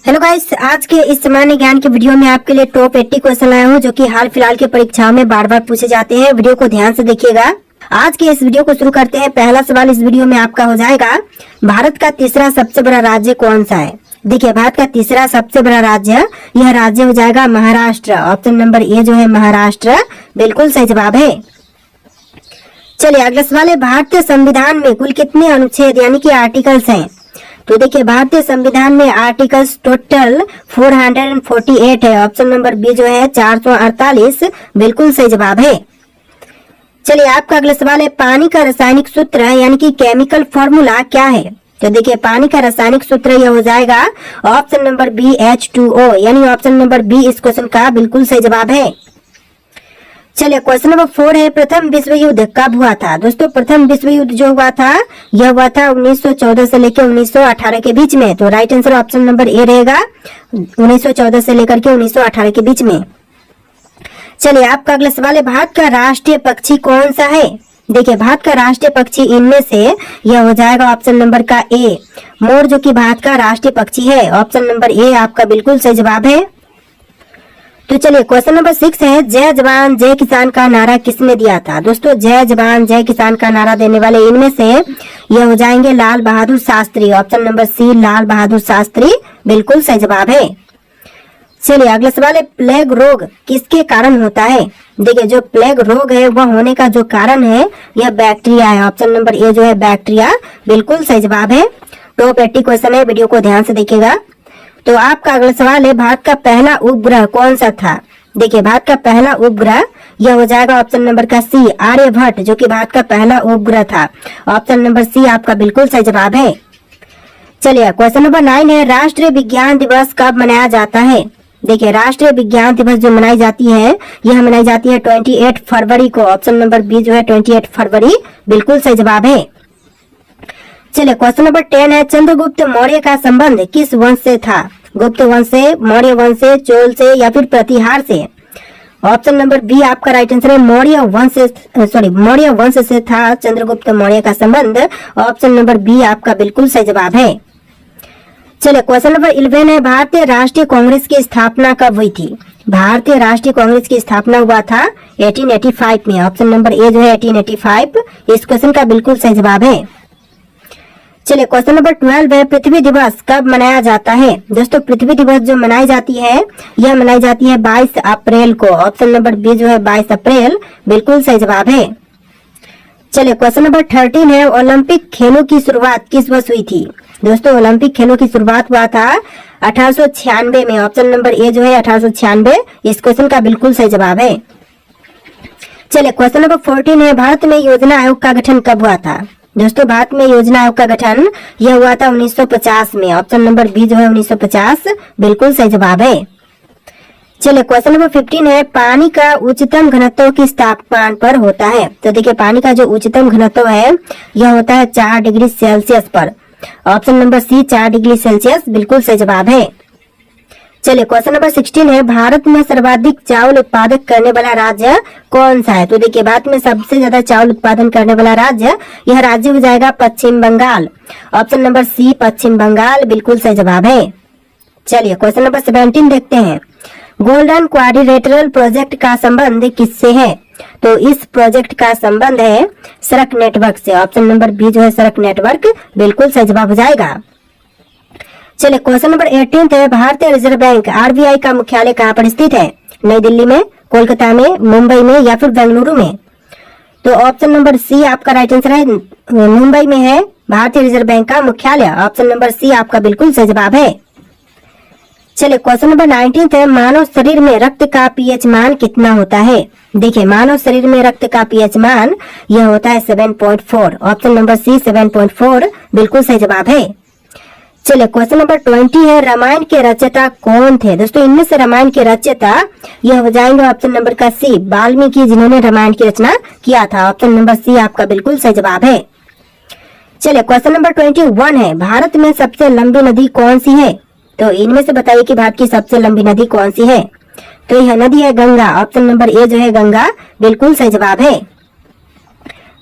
Hello guys, आज के इस सामान्य ज्ञान के वीडियो में आपके लिए टॉप 80 क्वेश्चन लाया हूँ जो कि हाल फिलहाल की परीक्षाओं में बार बार पूछे जाते हैं। वीडियो को ध्यान से देखिएगा। आज के इस वीडियो को शुरू करते हैं। पहला सवाल इस वीडियो में आपका हो जाएगा, भारत का तीसरा सबसे बड़ा राज्य कौन सा है। देखिए, भारत का तीसरा सबसे बड़ा राज्य, यह राज्य हो जाएगा महाराष्ट्र। ऑप्शन नंबर ए जो है महाराष्ट्र, बिल्कुल सही जवाब है। चलिए अगला सवाल है, भारतीय संविधान में कुल कितने अनुच्छेद यानी कि आर्टिकल्स हैं। तो देखिए, भारतीय संविधान में आर्टिकल्स टोटल 448 है। ऑप्शन नंबर बी जो है 448, बिल्कुल सही जवाब है। चलिए आपका अगला सवाल है, पानी का रासायनिक सूत्र यानी कि केमिकल फॉर्मूला क्या है। तो देखिए, पानी का रासायनिक सूत्र यह हो जाएगा ऑप्शन नंबर बी H2O, यानी ऑप्शन नंबर बी इस क्वेश्चन का बिल्कुल सही जवाब है। चलिए क्वेश्चन नंबर 4 है, प्रथम विश्व युद्ध कब हुआ था। दोस्तों, प्रथम विश्व युद्ध जो हुआ था यह हुआ था 1914 से लेकर 1918 के बीच में। तो right answer option number A रहेगा, 1914 से लेकर के 1918 के बीच में। चलिए आपका अगला सवाल है, भारत का राष्ट्रीय पक्षी कौन सा है। देखिए, भारत का राष्ट्रीय पक्षी इनमें से यह हो जाएगा ऑप्शन नंबर का ए, मोर, जो कि भारत का राष्ट्रीय पक्षी है। ऑप्शन नंबर ए आपका बिल्कुल सही जवाब है। तो चलिए क्वेश्चन नंबर 6 है, जय जवान जय किसान का नारा किसने दिया था। दोस्तों, जय जवान जय किसान का नारा देने वाले इनमें से यह हो जाएंगे लाल बहादुर शास्त्री। ऑप्शन नंबर सी लाल बहादुर शास्त्री, बिल्कुल सही जवाब है। चलिए अगला सवाल है, प्लेग रोग किसके कारण होता है। देखिए, जो प्लेग रोग है वह होने का जो कारण है यह बैक्टीरिया है। ऑप्शन नंबर ए जो है बैक्टीरिया, बिल्कुल सही जवाब है। टॉप 80 क्वेश्चन है, वीडियो को ध्यान से देखिएगा। तो आपका अगला सवाल है, भारत का पहला उपग्रह कौन सा था। देखिए, भारत का पहला उपग्रह यह हो जाएगा ऑप्शन नंबर का सी आर्यभट्ट, जो कि भारत का पहला उपग्रह था। ऑप्शन नंबर सी आपका बिल्कुल सही जवाब है। चलिए क्वेश्चन नंबर 9 है, राष्ट्रीय विज्ञान दिवस कब मनाया जाता है। देखिए, राष्ट्रीय विज्ञान दिवस जो मनाई जाती है यह मनाई जाती है 28 फरवरी को। ऑप्शन नंबर बी जो है 28 फरवरी, बिल्कुल सही जवाब है। चलिए क्वेश्चन नंबर 10 है, चंद्रगुप्त मौर्य का संबंध किस वंश से था। गुप्त वंश से, मौर्य वंश से, चोल से या फिर प्रतिहार से। ऑप्शन नंबर बी आपका राइट आंसर है, मौर्य वंश से था चंद्रगुप्त मौर्य का संबंध। ऑप्शन नंबर बी आपका बिल्कुल सही जवाब है। चलिए क्वेश्चन नंबर 11 है, भारतीय राष्ट्रीय कांग्रेस की स्थापना कब हुई थी। भारतीय राष्ट्रीय कांग्रेस की स्थापना हुआ था 1885 में। ऑप्शन नंबर ए जो है 1885, इस क्वेश्चन का बिल्कुल सही जवाब है। चलिए क्वेश्चन नंबर 12 है, पृथ्वी दिवस कब मनाया जाता है। दोस्तों, पृथ्वी दिवस जो मनाई जाती है यह मनाई जाती है 22 अप्रैल को। ऑप्शन नंबर बी जो है 22 अप्रैल, बिल्कुल सही जवाब है। चलिए क्वेश्चन नंबर 13 है, ओलंपिक खेलों की शुरुआत किस वर्ष हुई थी। दोस्तों, ओलंपिक खेलों की शुरुआत हुआ था 1896 में। ऑप्शन नंबर ए जो है 1896, इस क्वेश्चन का बिल्कुल सही जवाब है। चलिए क्वेश्चन नंबर 14 है, भारत में योजना आयोग का गठन कब हुआ था। दोस्तों, भारत में योजना आयोग का गठन यह हुआ था 1950 में। ऑप्शन नंबर बी जो है 1950, बिल्कुल सही जवाब है। चलिए क्वेश्चन नंबर 15 है, पानी का उच्चतम घनत्व किस तापमान पर होता है। तो देखिए, पानी का जो उच्चतम घनत्व है यह होता है 4 डिग्री सेल्सियस पर। Option number C 4 degree Celsius, बिल्कुल सही जवाब है। चलिए क्वेश्चन नंबर 16 है, भारत में सर्वाधिक चावल उत्पादक करने वाला राज्य कौन सा है। तो देखिए, भारत में सबसे ज्यादा चावल उत्पादन करने वाला राज्य, यह राज्य हो जाएगा पश्चिम बंगाल। ऑप्शन नंबर सी पश्चिम बंगाल, बिल्कुल सही जवाब है। चलिए क्वेश्चन नंबर 17 देखते हैं, गोल्डन क्वाड्रिलेटरल प्रोजेक्ट का संबंध किससे है। तो इस प्रोजेक्ट का संबंध है सड़क नेटवर्क से। ऑप्शन नंबर बी जो है सड़क नेटवर्क, बिल्कुल सही जवाब हो जाएगा। चलिए क्वेश्चन नंबर 18 है, भारतीय रिजर्व बैंक आरबीआई का मुख्यालय कहाँ पर स्थित है। नई दिल्ली में, कोलकाता में, मुंबई में या फिर बेंगलुरु में। तो ऑप्शन नंबर सी आपका राइट आंसर है, मुंबई में है भारतीय रिजर्व बैंक का मुख्यालय। ऑप्शन नंबर सी आपका बिल्कुल सही जवाब है। चलिए क्वेश्चन नंबर 19 है, मानव शरीर में रक्त का पीएच मान कितना होता है। देखिए, मानव शरीर में रक्त का पीएच मान यह होता है 7.4। ऑप्शन नंबर सी 7.4, बिल्कुल सही जवाब है। चलिए क्वेश्चन नंबर 20 है, रामायण के रचयिता कौन थे। दोस्तों, इनमें से रामायण के रचयिता यह हो जाएंगे ऑप्शन नंबर का सी वाल्मीकि, जिन्होंने रामायण की रचना किया था। ऑप्शन नंबर सी आपका बिल्कुल सही जवाब है। चलिए क्वेश्चन नंबर 21 है, भारत में सबसे लंबी नदी कौन सी है। तो इनमें से बताइए कि भारत की सबसे लंबी नदी कौन सी है। तो यह नदी है गंगा। ऑप्शन नंबर ए जो है गंगा, बिल्कुल सही जवाब है।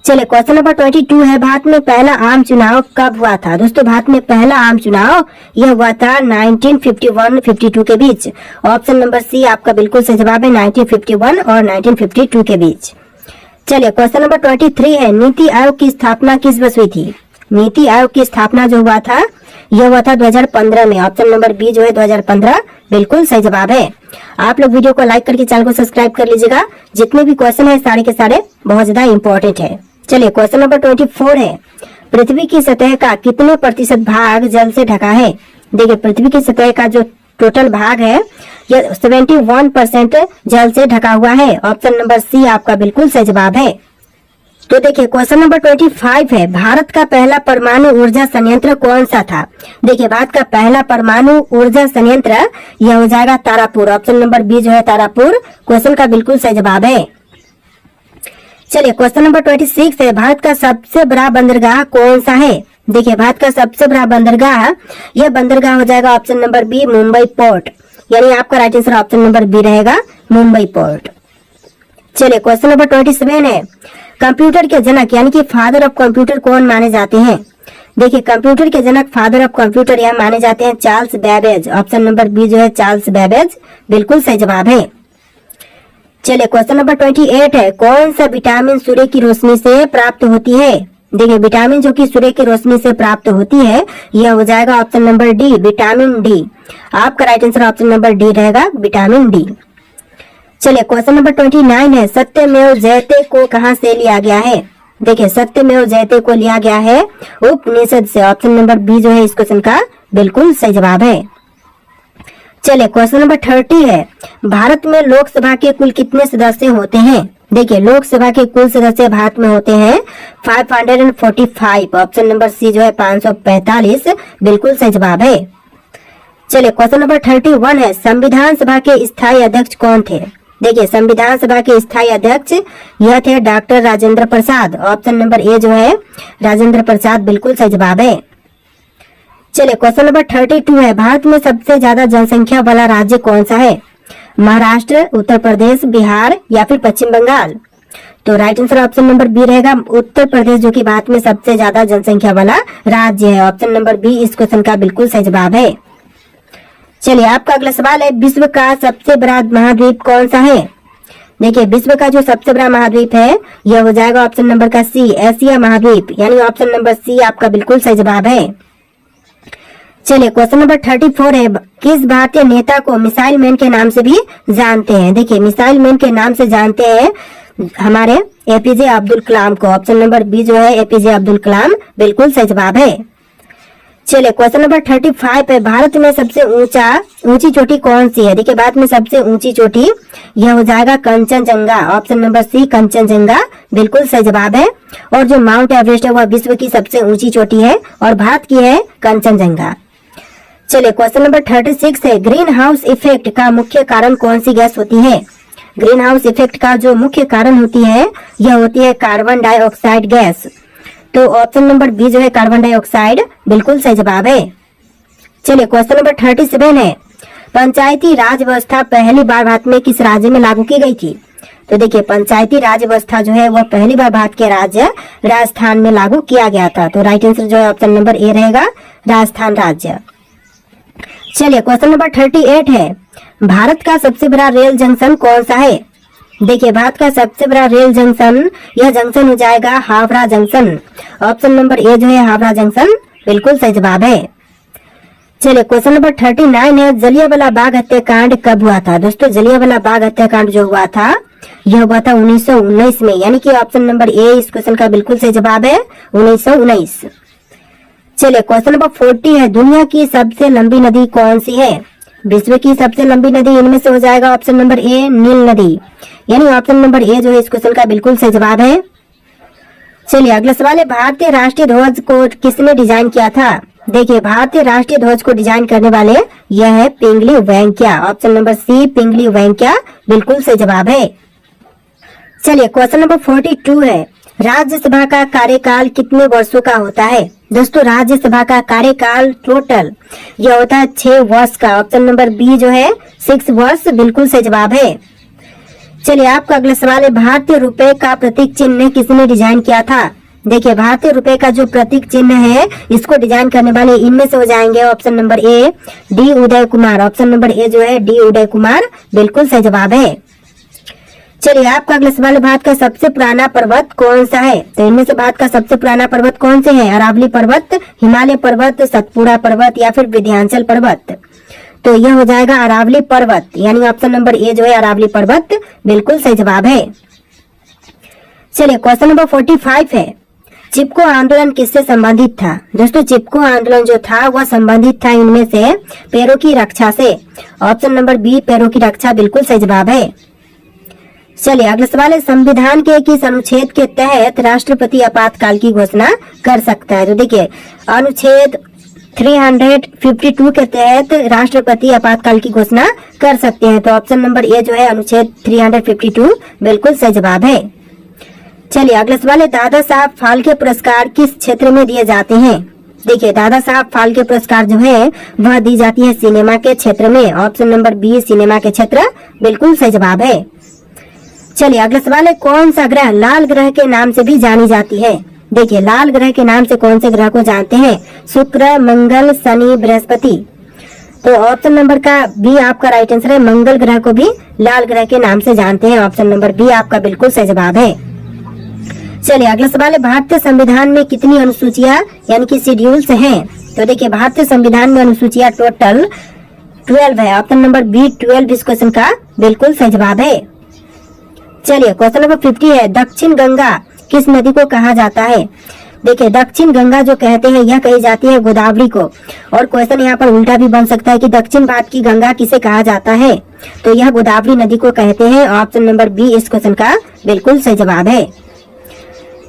चलिए क्वेश्चन नंबर 22 है, भारत में पहला आम चुनाव कब हुआ था? दोस्तों भारत में पहला आम चुनाव यह हुआ था 1951-52 के बीच। ऑप्शन नंबर सी आपका बिल्कुल सही जवाब है, 1951 और 1952 के बीच। चलिए क्वेश्चन नंबर 23 है, नीति आयोग की स्थापना किस वर्ष हुई थी? नीति आयोग की स्थापना जो हुआ था यह हुआ था 2015 में। ऑप्शन नंबर बी जो है 2015 बिल्कुल सही जवाब है। आप लोग वीडियो को लाइक करके चैनल को सब्सक्राइब कर लीजिएगा। जितने भी क्वेश्चन है सारे के सारे बहुत ज्यादा इंपॉर्टेंट है। चलिए क्वेश्चन नंबर 24 है, पृथ्वी की सतह का कितने प्रतिशत भाग जल से ढका है? देखिए पृथ्वी की सतह का जो टोटल भाग है यह 71% जल से ढका हुआ है। ऑप्शन नंबर सी आपका बिल्कुल सही जवाब है। तो देखिए क्वेश्चन नंबर 25 है, भारत का पहला परमाणु ऊर्जा संयंत्र कौन सा था? देखिए भारत का पहला परमाणु ऊर्जा संयंत्र यह हो जाएगा तारापुर। ऑप्शन नंबर बी जो है तारापुर क्वेश्चन का बिल्कुल सही जवाब है। चलिए क्वेश्चन नंबर 26 है, भारत का सबसे बड़ा बंदरगाह कौन सा है? देखिए भारत का सबसे बड़ा बंदरगाह यह बंदरगाह हो जाएगा option number B Mumbai port, यानी आपका right answer option number B रहेगा मुंबई पोर्ट। चलिए क्वेश्चन नंबर 27 है, कंप्यूटर के जनक यानी कि फादर ऑफ कंप्यूटर कौन माने जाते हैं? देखिए कंप्यूटर के जनक फादर ऑफ कंप्यूटर यह माने जाते हैं Charles Babbage. Option number B जो है चार्ल्स बेबेज बिल्कुल सही जवाब है। चलिए क्वेश्चन नंबर 28 है, कौन सा विटामिन सूर्य की रोशनी से प्राप्त होती है? देखिए विटामिन जो कि सूर्य की रोशनी से प्राप्त होती है यह हो जाएगा option number D vitamin D. आपका right answer option number D रहेगा विटामिन डी। चलिए क्वेश्चन नंबर 29 है, सत्यमेव जयते को कहां से लिया गया है? देखिए सत्यमेव जयते को लिया गया है उपनिषद से। ऑप्शन नंबर बी जो है इस क्वेश्चन का बिल्कुल सही जवाब है। चलिए क्वेश्चन नंबर 30 है, भारत में लोकसभा के कुल कितने सदस्य होते हैं? देखिए लोकसभा के कुल सदस्य भारत में होते हैं 545। ऑप्शन नंबर सी जो है 545 बिल्कुल सही जवाब है। चलिए क्वेश्चन नंबर 31 है, संविधान सभा के स्थायी अध्यक्ष कौन थे? देखिए संविधान सभा के स्थायी अध्यक्ष यह थे doctor Rajendra Prasad. Option number A जो है राजेंद्र प्रसाद बिल्कुल सही जवाब है। चलिए क्वेश्चन नंबर 32 है, भारत में सबसे ज्यादा जनसंख्या वाला राज्य कौन सा है? महाराष्ट्र, उत्तर प्रदेश, बिहार या फिर पश्चिम बंगाल? तो right answer option number B रहेगा उत्तर प्रदेश, जो कि भारत में सबसे ज्यादा जनसंख्या वाला राज्य है। ऑप्शन नंबर बी इस क्वेश्चन का बिल्कुल सही जवाब है। चलिए आपका अगला सवाल है, विश्व का सबसे बड़ा महाद्वीप कौन सा है? देखिए विश्व का जो सबसे बड़ा महाद्वीप है यह हो जाएगा ऑप्शन नंबर का सी एशिया महाद्वीप, यानी ऑप्शन नंबर सी आपका बिल्कुल सही जवाब है। चलिए क्वेश्चन नंबर 34 है, किस भारतीय नेता को मिसाइल मैन के नाम से भी जानते हैं? देखिए मिसाइल मैन के नाम से जानते हैं हमारे एपीजे अब्दुल कलाम को। ऑप्शन नंबर बी जो है एपीजे अब्दुल कलाम बिल्कुल सही जवाब है। चलिए क्वेश्चन नंबर 35 है, भारत में सबसे ऊंची चोटी कौन सी है? देखिए भारत में सबसे ऊंची चोटी यह हो जाएगा Kanchenjunga. Option number C Kanchenjunga बिल्कुल सही जवाब है। और जो माउंट एवरेस्ट है वह विश्व की सबसे ऊंची चोटी है और भारत की है कंचनजंगा। चलिए क्वेश्चन नंबर 36 है, ग्रीन हाउस इफेक्ट का मुख्य कारण कौन सी गैस होती है? ग्रीन हाउस इफेक्ट का जो मुख्य कारण होती है यह होती है कार्बन डाइऑक्साइड गैस। तो ऑप्शन नंबर बी जो है कार्बन डाइऑक्साइड बिल्कुल सही जवाब है। चलिए क्वेश्चन नंबर 37 है, पंचायती राज व्यवस्था पहली बार भारत में किस राज्य में लागू की गई थी? तो देखिए पंचायती राज व्यवस्था जो है वह पहली बार भारत के राज्य राजस्थान में लागू किया गया था। तो राइट आंसर जो है ऑप्शन नंबर ए रहेगा राजस्थान राज्य। चलिए क्वेश्चन नंबर 38 है, भारत का सबसे बड़ा रेल जंक्शन कौन सा है? देखिए भारत का सबसे बड़ा रेल जंक्शन यह जंक्शन हो जाएगा Howrah junction. Option number A जो है हावड़ा जंक्शन बिल्कुल सही जवाब है। चलिए क्वेश्चन नंबर 39 है, जलियांवाला बाग हत्याकांड कब हुआ था? दोस्तों जलियांवाला बाग हत्याकांड जो हुआ था यह हुआ था 1919 में, यानी कि ऑप्शन नंबर ए इस क्वेश्चन का बिल्कुल सही जवाब है 1919। चलिए क्वेश्चन नंबर 40 है, दुनिया की सबसे लंबी नदी कौन सी है? विश्व की सबसे लंबी नदी इनमें से हो जाएगा ऑप्शन नंबर ए नील नदी, यानी ऑप्शन नंबर ए जो है इस क्वेश्चन का बिल्कुल सही जवाब है। चलिए अगला सवाल है, भारतीय राष्ट्रीय ध्वज को किसने डिजाइन किया था? देखिए भारतीय राष्ट्रीय ध्वज को डिजाइन करने वाले यह है पिंगली वेंकैया। ऑप्शन नंबर सी पिंगली वेंकैया बिल्कुल सही जवाब है। चलिए क्वेश्चन नंबर 42 है, राज्यसभा का कार्यकाल कितने वर्षों का होता है? दोस्तों राज्यसभा का कार्यकाल टोटल यह होता है 6 वर्ष का। ऑप्शन नंबर बी जो है 6 वर्ष बिल्कुल सही जवाब है। चलिए आपका अगला सवाल है, भारतीय रुपए का प्रतीक चिन्ह किसने डिजाइन किया था? देखिए भारतीय रुपए का जो प्रतीक चिन्ह है इसको डिजाइन करने वाले इनमें से हो जाएंगे option number A D Uday Kumar. Option number A जो है डी उदय कुमार बिल्कुल सही जवाब है। चलिए आपका अगला सवाल है, भारत का सबसे पुराना पर्वत कौन सा है? तो इनमें से भारत का सबसे पुराना पर्वत कौन से है? अरावली पर्वत, हिमालय पर्वत, सतपुड़ा पर्वत या फिर विंध्याचल पर्वत? तो यह हो जाएगा अरावली पर्वत, यानी ऑप्शन नंबर ए जो है अरावली पर्वत बिल्कुल सही जवाब है। चलिए क्वेश्चन नंबर 45 है, चिपको आंदोलन किससे संबंधित था? दोस्तों चिपको आंदोलन जो था वह संबंधित था इनमें से पैरों की रक्षा से। ऑप्शन नंबर बी पैरों की रक्षा बिल्कुल सही जवाब है। चलिए अगला सवाल है, संविधान के किस अनुच्छेद के तहत राष्ट्रपति आपातकाल की घोषणा कर सकता है? तो देखिए अनुच्छेद 352 के तहत राष्ट्रपति आपातकाल की घोषणा कर सकते हैं। तो ऑप्शन नंबर ए जो है अनुच्छेद 352 बिल्कुल सही जवाब है। चलिए अगला सवाल है, दादा साहब फाल्के पुरस्कार किस क्षेत्र में दिए जाते हैं? देखिए दादा साहब फाल्के पुरस्कार जो है वह दी जाती है सिनेमा के क्षेत्र में। ऑप्शन नंबर बी सिनेमा के क्षेत्र बिल्कुल सही जवाब है। चलिए अगला सवाल है, कौन सा ग्रह लाल ग्रह के नाम से भी जानी जाती है? देखिए लाल ग्रह के नाम से कौन से ग्रह को जानते हैं? शुक्र, मंगल, शनि, बृहस्पति। तो ऑप्शन नंबर का बी आपका राइट आंसर है, मंगल ग्रह को भी लाल ग्रह के नाम से जानते हैं। ऑप्शन नंबर बी आपका बिल्कुल सही जवाब है। चलिए अगला सवाल है, भारतीय संविधान में कितनी अनुसूचियां यानी कि शेड्यूल्स हैं? तो देखिए भारतीय संविधान में अनुसूचियां टोटल 12 है। ऑप्शन नंबर बी 12 इस क्वेश्चन का बिल्कुल सही जवाब है। चलिए क्वेश्चन नंबर 50 है, दक्षिण गंगा किस नदी को कहा जाता है? देखिए दक्षिण गंगा जो कहते हैं यह कही जाती है गोदावरी को। और क्वेश्चन यहाँ पर उल्टा भी बन सकता है कि दक्षिण भारत की गंगा किसे कहा जाता है? तो यह गोदावरी नदी को कहते हैं। ऑप्शन नंबर बी इस क्वेश्चन का बिल्कुल सही जवाब है।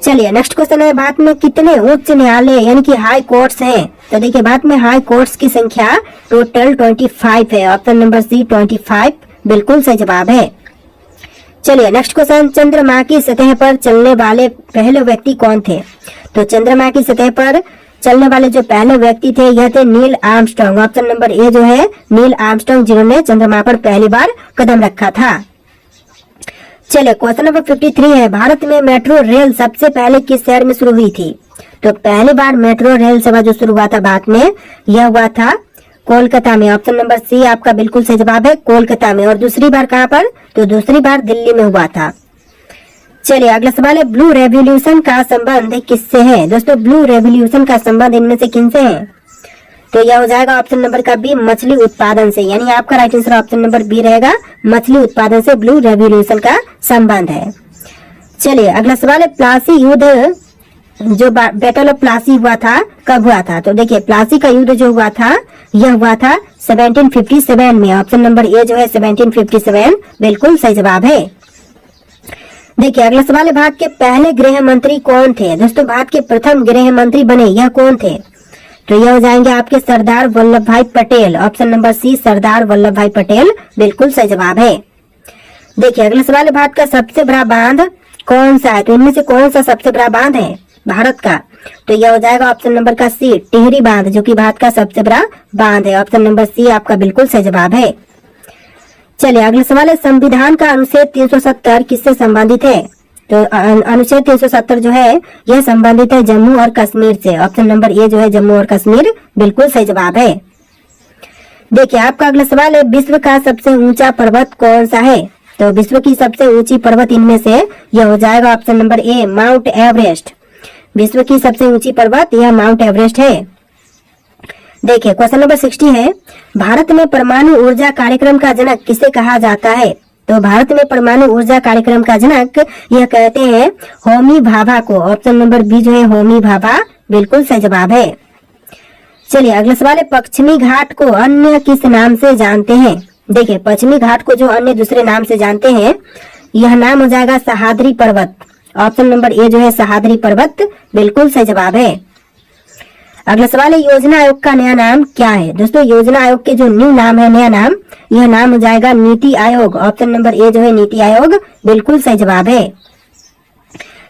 चलिए नेक्स्ट क्वेश्चन है, भारत में कितने उच्च न्यायालय यानी कि हाई कोर्ट्स हैं? तो देखिए भारत में हाई कोर्ट्स की संख्या टोटल 25 है। ऑप्शन नंबर सी 25 बिल्कुल सही जवाब है। चलिए नेक्स्ट क्वेश्चन, चंद्रमा की सतह पर चलने वाले पहले व्यक्ति कौन थे? तो चंद्रमा की सतह पर चलने वाले जो पहले व्यक्ति थे यह थे Neil Armstrong. Option number A जो है नील आर्मस्ट्रांग जिन्होंने चंद्रमा पर पहली बार कदम रखा था। चलिए क्वेश्चन नंबर 53 है, भारत में मेट्रो रेल सबसे पहले किस शहर में शुरू हुई थी? तो पहली बार मेट्रो रेल सेवा जो शुरू हुआ था भारत में यह हुआ था कोलकाता में। ऑप्शन नंबर सी आपका बिल्कुल सही जवाब है, कोलकाता में। और दूसरी बार कहाँ पर? तो दूसरी बार दिल्ली में हुआ था। चलिए अगला सवाल है, ब्लू रेवोल्यूशन का संबंध किससे है? दोस्तों ब्लू रेवोल्यूशन का संबंध इनमें से किनसे है? तो यह हो जाएगा ऑप्शन नंबर का बी मछली उत्पादन से, यानी आपका right answer option number B रहेगा, मछली उत्पादन से ब्लू रेवोल्यूशन का संबंध है। चलिए अगला सवाल है, प्लासी युद्ध जो बैटल ऑफ प्लासी हुआ था कब हुआ था? तो देखिए प्लासी का युद्ध जो हुआ था यह हुआ था 1757 में। ऑप्शन नंबर ए जो है 1757 बिल्कुल सही जवाब है। देखिए अगला सवाल है, भारत के पहले गृह मंत्री कौन थे? दोस्तों भारत के प्रथम गृह मंत्री बने यह कौन थे? तो यह हो जाएंगे आपके सरदार वल्लभ भाई पटेल। ऑप्शन नंबर सी सरदार वल्लभ भाई पटेल बिल्कुल सही जवाब है। देखिए अगला सवाल है, भारत का सबसे बड़ा बांध कौन सा है? तो इनमें से कौन सा सबसे बड़ा बांध है भारत का? तो यह हो जाएगा ऑप्शन नंबर का सी टिहरी बांध, जो कि भारत का सबसे बड़ा बांध है। ऑप्शन नंबर सी आपका बिल्कुल सही जवाब है। चलिए अगला सवाल है, संविधान का अनुच्छेद 370 किससे संबंधित है? तो अनुच्छेद 370 जो है यह संबंधित है जम्मू और कश्मीर से। ऑप्शन नंबर ए जो है जम्मू और कश्मीर बिल्कुल सही जवाब है। देखिए आपका अगला सवाल है, विश्व का सबसे ऊंचा पर्वत कौन सा है? तो विश्व की सबसे ऊंची पर्वत इनमें से यह हो जाएगा option number A mount Everest. विश्व की सबसे ऊंची पर्वत यह माउंट एवरेस्ट है। देखिए क्वेश्चन नंबर 60 है, भारत में परमाणु ऊर्जा कार्यक्रम का जनक किसे कहा जाता है? तो भारत में परमाणु ऊर्जा कार्यक्रम का जनक यह कहते हैं होमी भाभा को। ऑप्शन नंबर बी जो है होमी भाभा बिल्कुल सही जवाब है। चलिए अगला सवाल है, पश्चिमी घाट को अन्य किस नाम से जानते हैं? देखिए पश्चिमी घाट को जो अन्य दूसरे नाम से जानते हैं यह नाम हो जाएगा सह्याद्री पर्वत। ऑप्शन नंबर ए जो है सह्याद्री पर्वत बिल्कुल सही जवाब है। अगला सवाल है, योजना आयोग का नया नाम क्या है? दोस्तों योजना आयोग के जो न्यू नाम है नया नाम यह नाम हो जाएगा NITI Aayog. Option number A जो है नीति आयोग बिल्कुल सही जवाब है।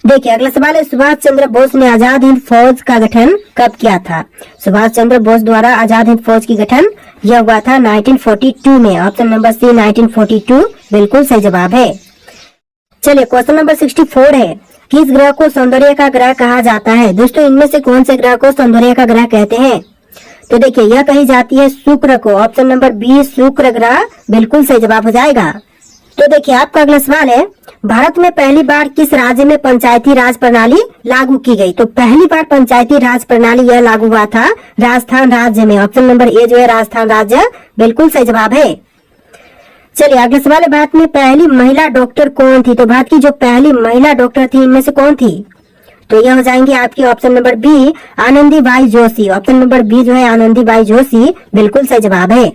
देखिए अगला सवाल है, सुभाष चंद्र बोस ने आजाद हिंद फौज का गठन कब किया था? सुभाष चंद्र बोस द्वारा आजाद हिंद फौज की गठन यह हुआ था 1942 में। ऑप्शन नंबर सी 1942 बिल्कुल सही जवाब है। चलिए क्वेश्चन नंबर 64 है, किस ग्रह को सौंदर्य का ग्रह कहा जाता है? दोस्तों इनमें से कौन से ग्रह को सौंदर्य का ग्रह कहते हैं? तो देखिए यह कही जाती है शुक्र को। ऑप्शन नंबर बी शुक्र ग्रह बिल्कुल सही जवाब हो जाएगा। तो देखिए आपका अगला सवाल है, भारत में पहली बार किस राज्य में पंचायती राज प्रणाली लागू की गई? तो पहली बार पंचायती राज प्रणाली यह लागू हुआ था राजस्थान राज्य में। ऑप्शन नंबर ए जो है राजस्थान राज्य बिल्कुल सही जवाब है। चलिए अगला सवाल है, भारत में पहली महिला डॉक्टर कौन थी? तो भारत की जो पहली महिला डॉक्टर थी इनमें से कौन थी? तो यह हो जाएंगे आपकी option number B Anandibai Joshi. Option number B जो है आनंदीबाई जोशी बिल्कुल सही जवाब है।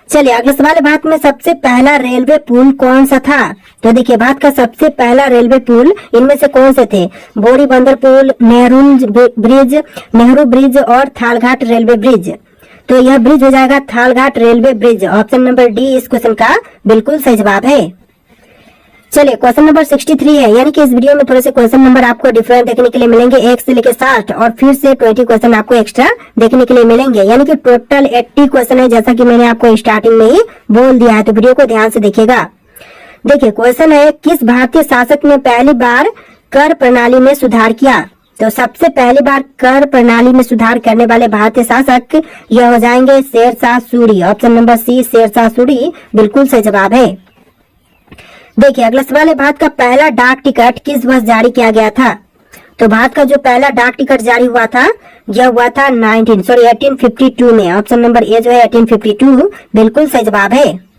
चलिए अगला सवाल है, भारत में सबसे पहला रेलवे पुल कौन सा था? तो देखिए भारत का सबसे पहला रेलवे पुल इनमें से कौन से थे? बोरी बंदर पुल, नेहरू ब्रिज और थालघाट रेलवे ब्रिज। तो यह ब्रिज हो जाएगा Thalghat railway bridge. Option number D इस क्वेश्चन का बिल्कुल सही जवाब है। चलिए क्वेश्चन नंबर 63 है, यानी कि इस वीडियो में थोड़े से क्वेश्चन नंबर आपको डिफरेंट देखने के लिए मिलेंगे, 1 से लेकर 60 और फिर से 20 क्वेश्चन आपको एक्स्ट्रा देखने के लिए मिलेंगे, यानी कि टोटल 80 क्वेश्चन है, जैसा कि मैंने आपको स्टार्टिंग में ही बोल दिया है। तो वीडियो को ध्यान से देखिएगा। देखिए क्वेश्चन है, किस भारतीय शासक ने पहली बार कर प्रणाली में सुधार किया? तो सबसे पहली बार कर प्रणाली में सुधार करने वाले भारतीय शासक यह हो जाएंगे Sher Shah Suri. Option number C Sher Shah Suri बिल्कुल सही जवाब है। देखिए अगला सवाल है, भारत का पहला डाक टिकट किस वर्ष जारी किया गया था? तो भारत का जो पहला डाक टिकट जारी हुआ था यह हुआ था 1852 में। ऑप्शन नंबर ए जो है 1852 बिल्कुल सही जवाब है।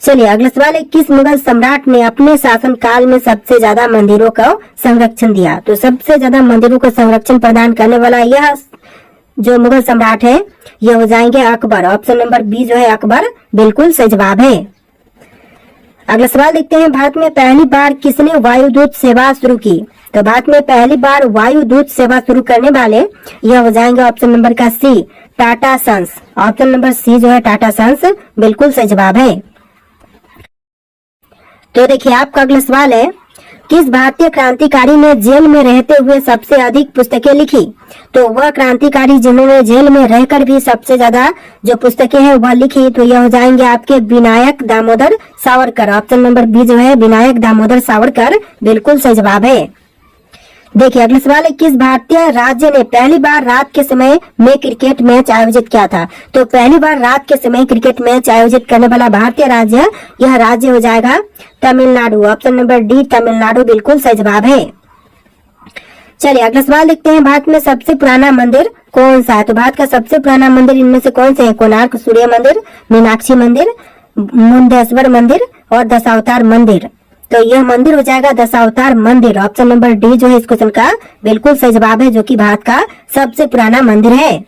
चलिए अगला सवाल है, किस मुगल सम्राट ने अपने शासन काल में सबसे ज्यादा मंदिरों का संरक्षण दिया? तो सबसे ज्यादा मंदिरों को संरक्षण प्रदान करने वाला यह जो मुगल सम्राट है यह हो जाएंगे अकबर। ऑप्शन नंबर बी जो है अकबर बिल्कुल सही जवाब है। अगला सवाल देखते हैं, भारत में पहली बार किसने वायुदूत सेवा शुरू की? तो भारत में पहली बार वायुदूत सेवा शुरू करने वाले यह हो जाएंगे ऑप्शन नंबर का C Tata Sons. Option number C जो है टाटा सन्स बिल्कुल सही जवाब है। तो देखिए आपका अगला सवाल है, किस भारतीय क्रांतिकारी ने जेल में रहते हुए सबसे अधिक पुस्तकें लिखी? तो वह क्रांतिकारी जिन्होंने जेल में रहकर भी सबसे ज्यादा जो पुस्तकें हैं वह लिखी, तो यह हो जाएंगे आपके Vinayak Damodar Savarkar. Option number B जो है विनायक दामोदर सावरकर बिल्कुल सही जवाब है। देखिए अगला सवाल है, किस भारतीय राज्य ने पहली बार रात के समय में क्रिकेट मैच आयोजित किया था? तो पहली बार रात के समय क्रिकेट मैच आयोजित करने वाला भारतीय राज्य यह राज्य हो जाएगा Tamil Nadu. Option number D Tamil Nadu बिल्कुल सही जवाब है। चलिए अगला सवाल देखते हैं, भारत में सबसे पुराना मंदिर कौन सा है? तो भारत का सबसे पुराना मंदिर इनमें से कौन से है? कोणार्क सूर्य मंदिर, मीनाक्षी मंदिर, मुंडेश्वर मंदिर और दशावतार मंदिर। तो यह मंदिर हो जाएगा दशावतार मंदिर। ऑप्शन नंबर डी जो है इस क्वेश्चन का बिल्कुल सही जवाब है, जो कि भारत का सबसे पुराना मंदिर है।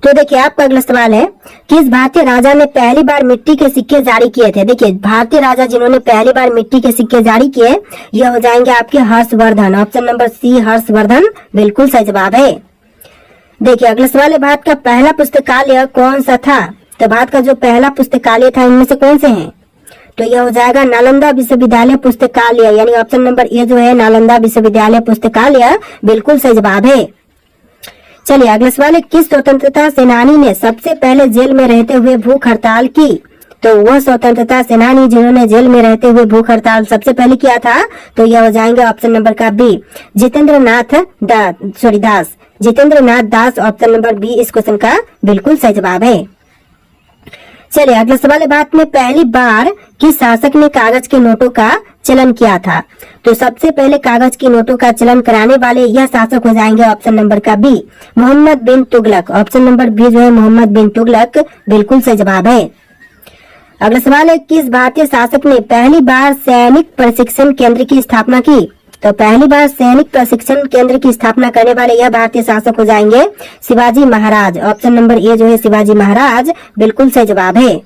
तो देखिए आपका अगला सवाल है, किस भारतीय राजा ने पहली बार मिट्टी के सिक्के जारी किए थे? देखिए भारतीय राजा जिन्होंने पहली बार मिट्टी के सिक्के जारी किए यह हो जाएंगे आपके Harshvardhan. Option number C Harshvardhan बिल्कुल सही जवाब है। देखिए अगला सवाल है, भारत का पहला पुस्तकालय कौन सा था? तो भारत का जो पहला पुस्तकालय था इनमें से कौन से हैं? तो यह हो जाएगा नालंदा विश्वविद्यालय पुस्तकालय, यानी ऑप्शन नंबर ए जो है नालंदा विश्वविद्यालय पुस्तकालय बिल्कुल सही जवाब है। चलिए अगला सवाल है, किस स्वतंत्रता सेनानी ने सबसे पहले जेल में रहते हुए भूख हड़ताल की? तो वह स्वतंत्रता सेनानी जिन्होंने जेल में रहते हुए भूख हड़ताल सबसे पहले किया था तो यह हो जाएंगे ऑप्शन नंबर का बी जितेंद्र नाथ दास। जितेंद्र नाथ दास ऑप्शन नंबर बी इस क्वेश्चन का बिल्कुल सही जवाब है। चलिए अगला सवाल है, भारत में पहली बार किस शासक ने कागज के नोटों का चलन किया था? तो सबसे पहले कागज के नोटों का चलन कराने वाले यह शासक हो जाएंगे ऑप्शन नंबर का बी मोहम्मद बिन तुगलक। ऑप्शन नंबर बी जो है मोहम्मद बिन तुगलक बिल्कुल सही जवाब है। अगला सवाल है, किस भारतीय शासक ने पहली बार सैनिक प्रशिक्षण केंद्र की स्थापना की? तो पहली बार सैनिक प्रशिक्षण केंद्र की स्थापना करने वाले यह भारतीय शासक हो जाएंगे Shivaji Maharaj. Option number A जो है शिवाजी महाराज बिल्कुल सही जवाब है।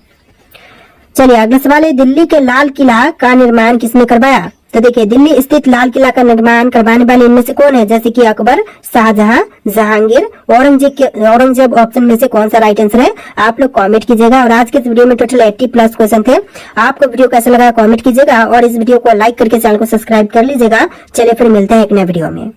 चलिए अगला सवाल है, दिल्ली के लाल किला का निर्माण किसने करवाया? तो देखिए दिल्ली स्थित लाल किला का निर्माण करवाने वाले इनमें से कौन है? जैसे कि अकबर, शाहजहां, जहांगीर, औरंगजेब ऑप्शन में से कौन सा राइट आंसर है? आप लोग कमेंट कीजिएगा। और आज के इस वीडियो में टोटल 80+ क्वेश्चन थे। आपको वीडियो कैसा लगा कमेंट कीजिएगा और इस वीडियो को लाइक करके चैनल को सब्सक्राइब कर लीजिएगा। चलिए फिर मिलते हैं एक नए वीडियो में।